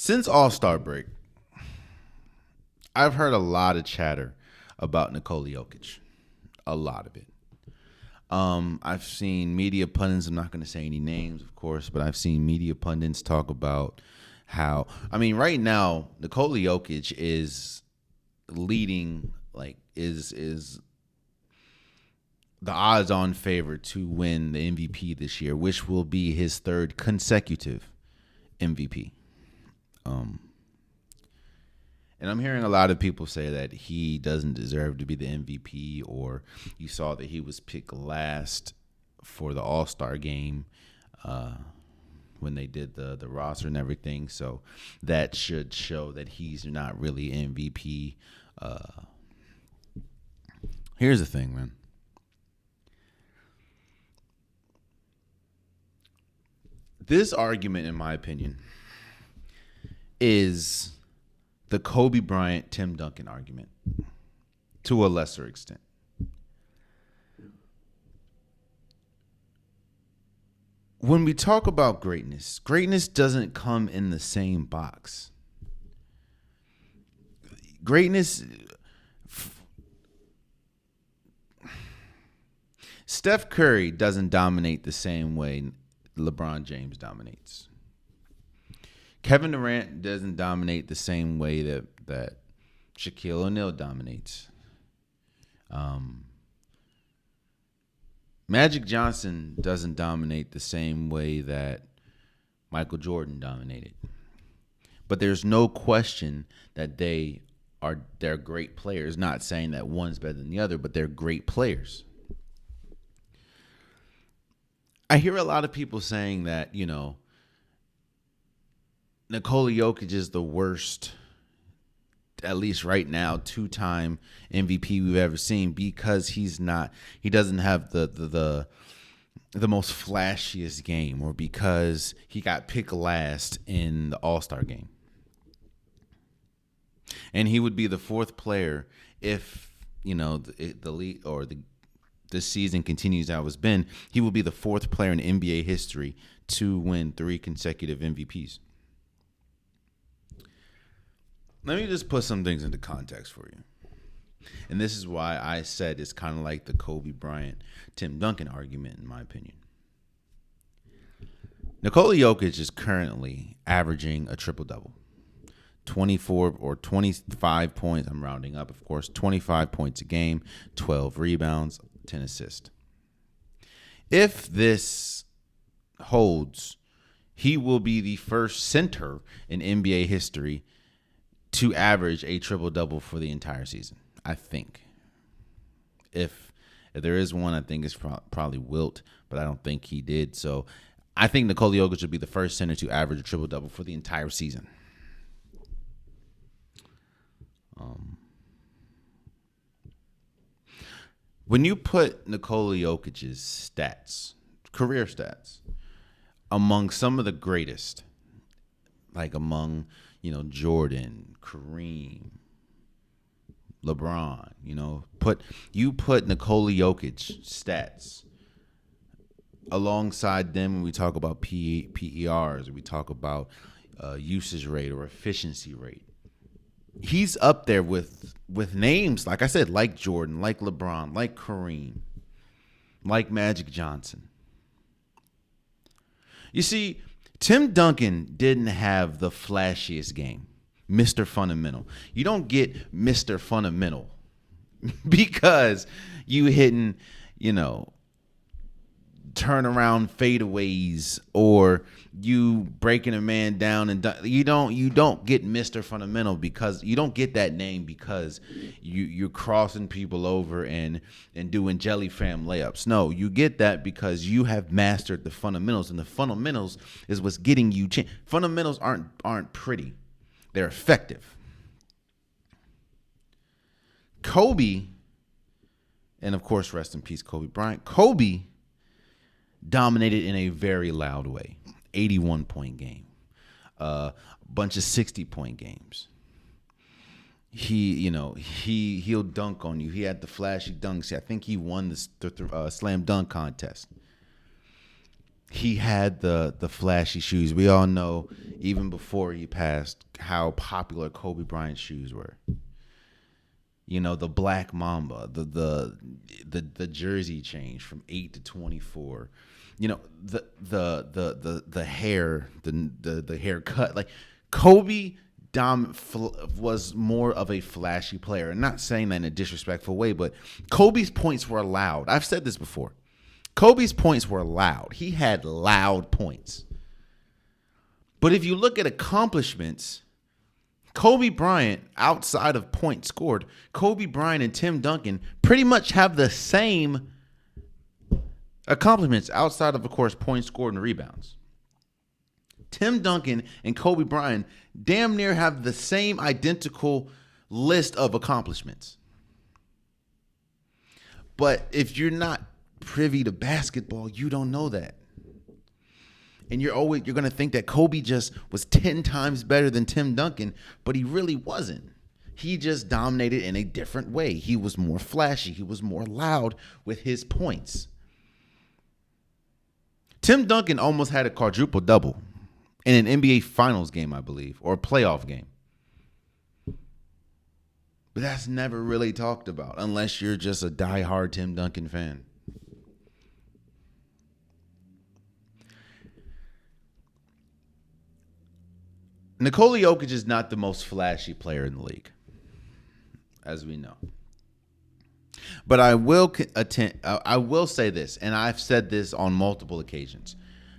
Since All-Star break, I've heard a lot of chatter about Nikola Jokic. A lot of it. I've seen media pundits, I'm not going to say any names, of course, but I've seen media pundits talk about how, right now, Nikola Jokic is leading, is the odds-on favorite to win the MVP this year, which will be his third consecutive MVP. And I'm hearing a lot of people say that he doesn't deserve to be the MVP, or you saw that he was picked last for the All-Star game when they did the roster and everything. So that should show that he's not really MVP. Here's the thing, man. This argument, in my opinion, is the Kobe Bryant, Tim Duncan argument to a lesser extent. When we talk about greatness, greatness doesn't come in the same box. Greatness, Steph Curry doesn't dominate the same way LeBron James dominates. Kevin Durant doesn't dominate the same way that Shaquille O'Neal dominates. Magic Johnson doesn't dominate the same way that Michael Jordan dominated. But there's no question that they're great players. Not saying that one's better than the other, but they're great players. I hear a lot of people saying that, Nikola Jokic is the worst, at least right now, two-time MVP we've ever seen because he doesn't have the most flashiest game, or because he got picked last in the All-Star game. And he would be the fourth player if, the league or this season continues how it's been. He will be the fourth player in NBA history to win 3 consecutive MVPs. Let me just put some things into context for you. And this is why I said it's kind of like the Kobe Bryant, Tim Duncan argument, in my opinion. Nikola Jokic is currently averaging a triple-double. 24 or 25 points, I'm rounding up, of course, 25 points a game, 12 rebounds, 10 assists. If this holds, he will be the first center in NBA history to average a triple-double for the entire season, I think. If there is one, I think it's probably Wilt, but I don't think he did. So I think Nikola Jokic would be the first center to average a triple-double for the entire season. When you put Nikola Jokic's stats, career stats, among some of the greatest, like among Jordan, Kareem, LeBron, put Nikola Jokic stats alongside them when we talk about PERs, or we talk about usage rate or efficiency rate. He's up there with names, like I said, like Jordan, like LeBron, like Kareem, like Magic Johnson. You see, Tim Duncan didn't have the flashiest game, Mr. Fundamental. You don't get Mr. Fundamental because you hitting, turnaround fadeaways, or you breaking a man down, and you don't get Mr. Fundamental because you don't get that name because you're crossing people over and doing jelly fam layups. No, you get that because you have mastered the fundamentals, and the fundamentals is what's getting you change. Fundamentals aren't pretty, they're effective. Kobe, and of course, rest in peace, Kobe Bryant. Kobe dominated in a very loud way. 81-point game. A bunch of 60-point games. He'll dunk on you. He had the flashy dunks. I think he won the slam dunk contest. he had the flashy shoes. We all know, even before he passed, how popular Kobe Bryant's shoes were. You know, the Black Mamba, the jersey change from 8 to 24. You know, the hair, the haircut. Like Kobe was more of a flashy player. And not saying that in a disrespectful way, but Kobe's points were loud. I've said this before. Kobe's points were loud. He had loud points. But if you look at accomplishments, Kobe Bryant, outside of points scored, Kobe Bryant and Tim Duncan pretty much have the same accomplishments outside of course, points scored and rebounds. Tim Duncan and Kobe Bryant damn near have the same identical list of accomplishments. But if you're not privy to basketball, you don't know that. And you're going to think that Kobe just was 10 times better than Tim Duncan, but he really wasn't. He just dominated in a different way. He was more flashy. He was more loud with his points. Tim Duncan almost had a quadruple double in an NBA Finals game, I believe, or a playoff game. But that's never really talked about unless you're just a diehard Tim Duncan fan. Nikola Jokic is not the most flashy player in the league, as we know. But I will say this, and I've said this on multiple occasions.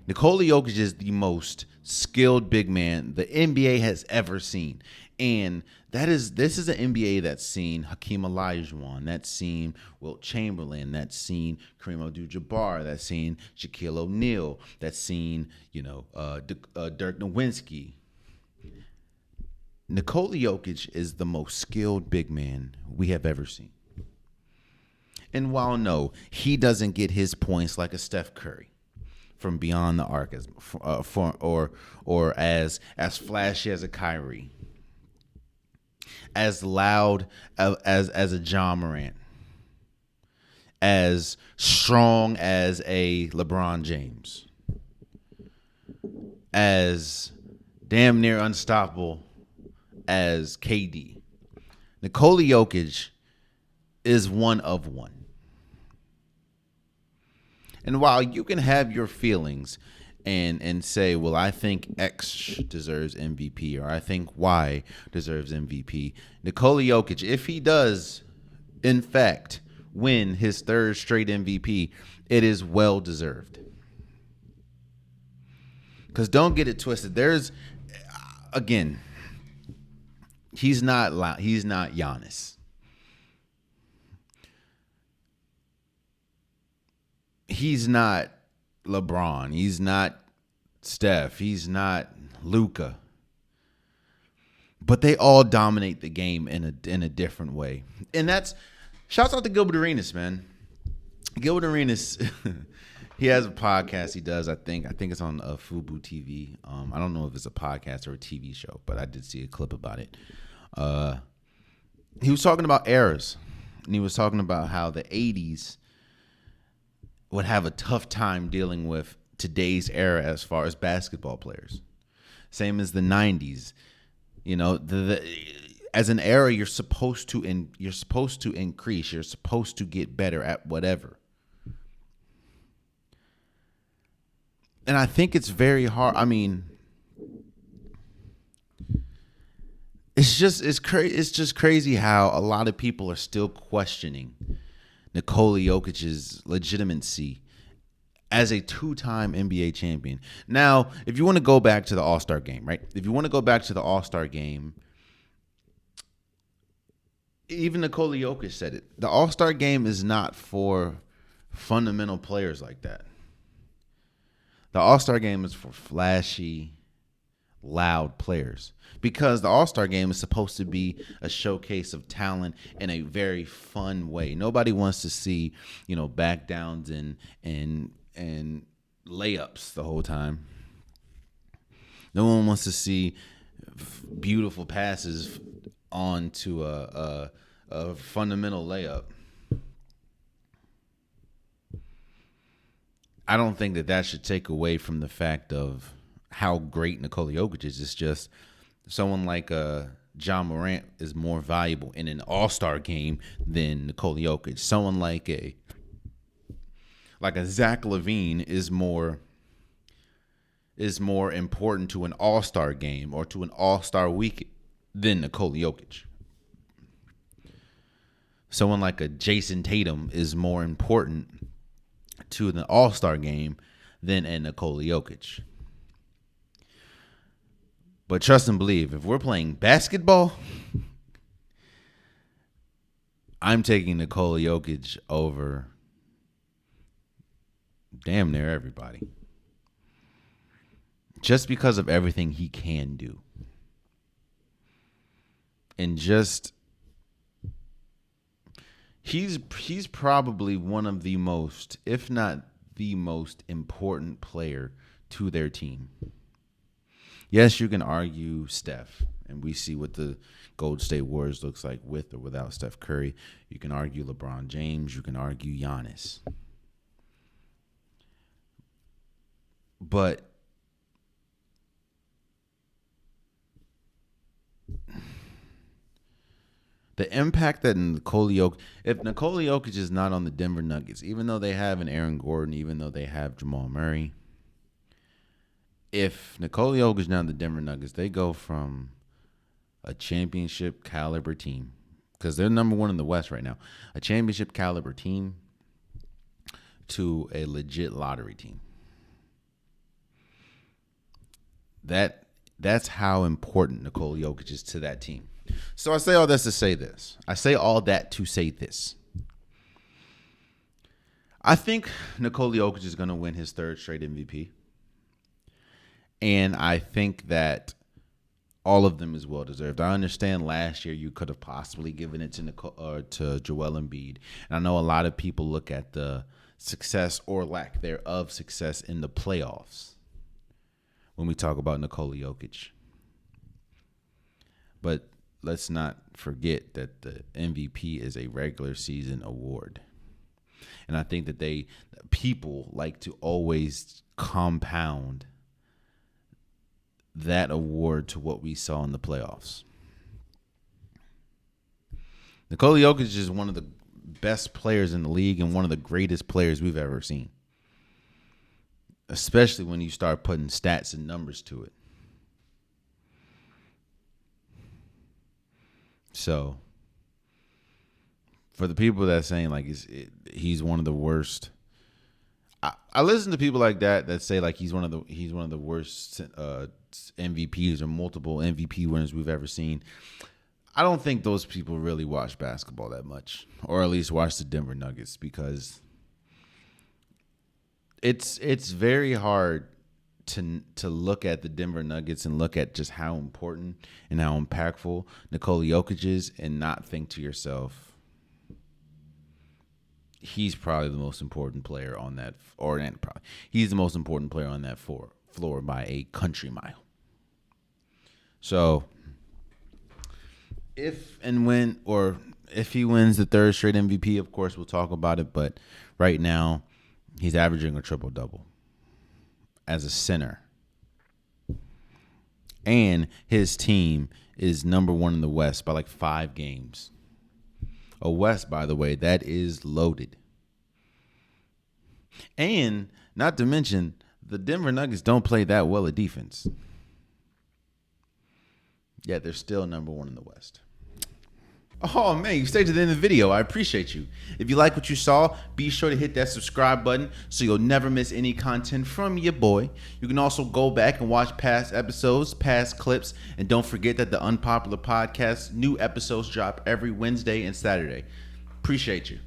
Nikola Jokic is the most skilled big man the NBA has ever seen. And this is an NBA that's seen Hakeem Olajuwon, that's seen Wilt Chamberlain, that's seen Kareem Abdul-Jabbar, that's seen Shaquille O'Neal, that's seen Dirk Nowitzki. Nikola Jokic is the most skilled big man we have ever seen. And while no, he doesn't get his points like a Steph Curry from beyond the arc, or as flashy as a Kyrie, as loud as a John Morant, as strong as a LeBron James, as damn near unstoppable as KD. Nikola Jokic is one of one. And while you can have your feelings and say, well, I think X deserves MVP or I think Y deserves MVP, Nikola Jokic, if he does, in fact, win his third straight MVP, it is well deserved. Because don't get it twisted. There's, again, he's not Giannis. He's not LeBron. He's not Steph. He's not Luka. But they all dominate the game in a different way. And that's, shouts out to Gilbert Arenas, man. Gilbert Arenas, he has a podcast he does, I think it's on Fubu TV. I don't know if it's a podcast or a TV show, but I did see a clip about it. He was talking about eras. And he was talking about how the 80s would have a tough time dealing with today's era as far as basketball players. Same as the 90s. You know, as an era, you're supposed to increase. You're supposed to get better at whatever. And I think it's very hard. I mean, it's just crazy how a lot of people are still questioning Nikola Jokic's legitimacy as a two-time NBA champion. Now, if you want to go back to the All-Star game, right? If you want to go back to the All-Star game, even Nikola Jokic said it. The All-Star game is not for fundamental players like that. The All-Star game is for flashy, loud players, because the All-Star game is supposed to be a showcase of talent in a very fun way. Nobody wants to see, back downs and layups the whole time. No one wants to see beautiful passes onto a fundamental layup. I don't think that should take away from the fact of how great Nikola Jokic is. It's just someone like John Morant is more valuable in an All-Star game than Nikola Jokic. Someone like a Zach LaVine is more important to an All-Star game or to an All-Star week than Nikola Jokic. Someone like a Jason Tatum is more important to the All-Star game than a Nikola Jokic. But trust and believe, if we're playing basketball, I'm taking Nikola Jokic over damn near everybody. Just because of everything he can do. And just he's probably one of the most, if not the most important player to their team. Yes, you can argue Steph, and we see what the Golden State Warriors looks like with or without Steph Curry. You can argue LeBron James. You can argue Giannis. But the impact that Nikola Jokic, if Nikola Jokic is not on the Denver Nuggets, even though they have an Aaron Gordon, even though they have Jamal Murray, if Nikola Jokic is not on the Denver Nuggets, they go from a championship caliber team, because they're number one in the West right now, a championship caliber team to a legit lottery team. That's how important Nikola Jokic is to that team. So I say all this to say this. I say all that to say this. I think Nikola Jokic is going to win his third straight MVP. And I think that all of them is well deserved. I understand last year you could have possibly given it to Joel Embiid. And I know a lot of people look at the success or lack thereof success in the playoffs when we talk about Nikola Jokic. But let's not forget that the MVP is a regular season award. And I think that people like to always compound that award to what we saw in the playoffs. Nikola Jokic is one of the best players in the league and one of the greatest players we've ever seen. Especially when you start putting stats and numbers to it. So, for the people that are saying like he's one of the worst, I listen to people like that say like he's one of the worst MVPs or multiple MVP winners we've ever seen. I don't think those people really watch basketball that much, or at least watch the Denver Nuggets, because it's very hard to look at the Denver Nuggets and look at just how important and how impactful Nikola Jokic is and not think to yourself, he's probably the most important player on that, he's the most important player on that floor by a country mile. So if he wins the third straight MVP, of course we'll talk about it. But right now, he's averaging a triple-double as a center. And his team is number one in the West by like 5 games. A West, by the way, that is loaded. And not to mention, the Denver Nuggets don't play that well at defense. Yet they're still number one in the West. Oh, man, you stayed to the end of the video. I appreciate you. If you like what you saw, be sure to hit that subscribe button so you'll never miss any content from your boy. You can also go back and watch past episodes, past clips, and don't forget that the Unpopular Podcast, new episodes drop every Wednesday and Saturday. Appreciate you.